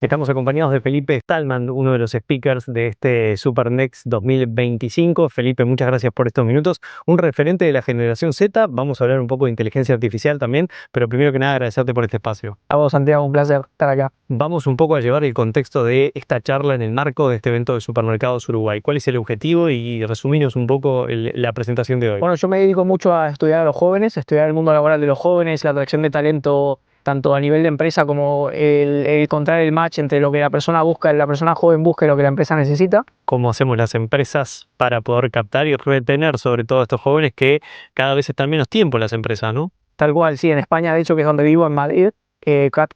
Estamos acompañados de Felipe Stallman, uno de los speakers de este Super Next 2025. Felipe, muchas gracias por estos minutos. Un referente de la generación Z. Vamos a hablar un poco de inteligencia artificial también, pero primero que nada agradecerte por este espacio. A vos, Santiago, un placer estar acá. Vamos un poco a llevar el contexto de esta charla en el marco de este evento de Supermercados Uruguay. ¿Cuál es el objetivo? Y resumirnos un poco la presentación de hoy. Bueno, yo me dedico mucho a estudiar a los jóvenes, estudiar el mundo laboral de los jóvenes, la atracción de talento, tanto a nivel de empresa como el encontrar el match entre lo que la persona busca, la persona joven busca y lo que la empresa necesita. ¿Cómo hacemos las empresas para poder captar y retener sobre todo a estos jóvenes que cada vez están menos tiempo en las empresas, ¿no? Tal cual, sí, en España, de hecho, que es donde vivo, en Madrid,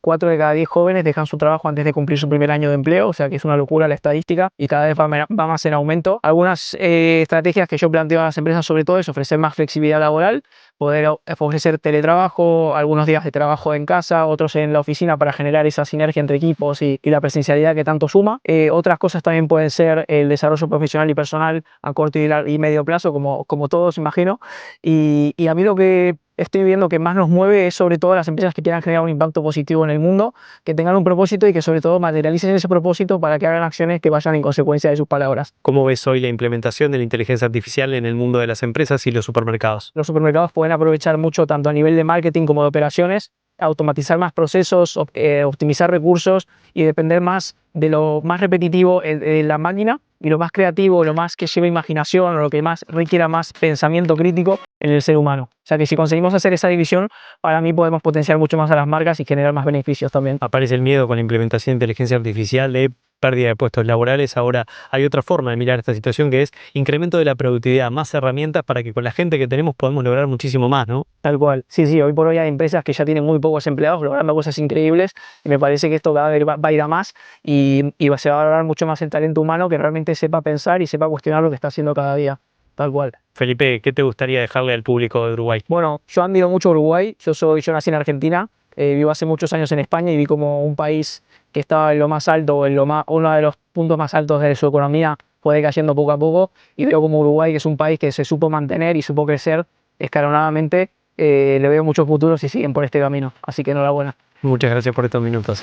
4 de cada 10 jóvenes dejan su trabajo antes de cumplir su primer año de empleo, o sea que es una locura la estadística y cada vez va más en aumento. Algunas estrategias que yo planteo a las empresas sobre todo es ofrecer más flexibilidad laboral, poder ofrecer teletrabajo, algunos días de trabajo en casa, otros en la oficina para generar esa sinergia entre equipos y la presencialidad que tanto suma. Otras cosas también pueden ser el desarrollo profesional y personal a corto y medio plazo, como todos imagino, y a mí lo que estoy viendo que más nos mueve es sobre todo las empresas que quieran generar un impacto positivo en el mundo, que tengan un propósito y que sobre todo materialicen ese propósito para que hagan acciones que vayan en consecuencia de sus palabras. ¿Cómo ves hoy la implementación de la inteligencia artificial en el mundo de las empresas y los supermercados? Los supermercados pueden aprovechar mucho tanto a nivel de marketing como de operaciones, automatizar más procesos, optimizar recursos y depender más de lo más repetitivo de la máquina y lo más creativo, lo más que lleve imaginación o lo que más requiera más pensamiento crítico en el ser humano. O sea que si conseguimos hacer esa división, para mí podemos potenciar mucho más a las marcas y generar más beneficios también. Aparece el miedo con la implementación de inteligencia artificial de pérdida de puestos laborales. Ahora hay otra forma de mirar esta situación que es incremento de la productividad, más herramientas para que con la gente que tenemos podamos lograr muchísimo más, ¿no? Tal cual. Sí, sí, hoy por hoy hay empresas que ya tienen muy pocos empleados logrando cosas increíbles y me parece que esto cada vez va a ir a más y se va a valorar mucho más el talento humano que realmente sepa pensar y sepa cuestionar lo que está haciendo cada día. Tal cual. Felipe, ¿qué te gustaría dejarle al público de Uruguay? Bueno, yo admiro mucho a Uruguay. Yo nací en Argentina, vivo hace muchos años en España y vi como un país que estaba en lo más alto, uno de los puntos más altos de su economía fue decayendo poco a poco y veo como Uruguay, que es un país que se supo mantener y supo crecer escalonadamente, le veo muchos futuros y siguen por este camino. Así que enhorabuena. Muchas gracias por estos minutos.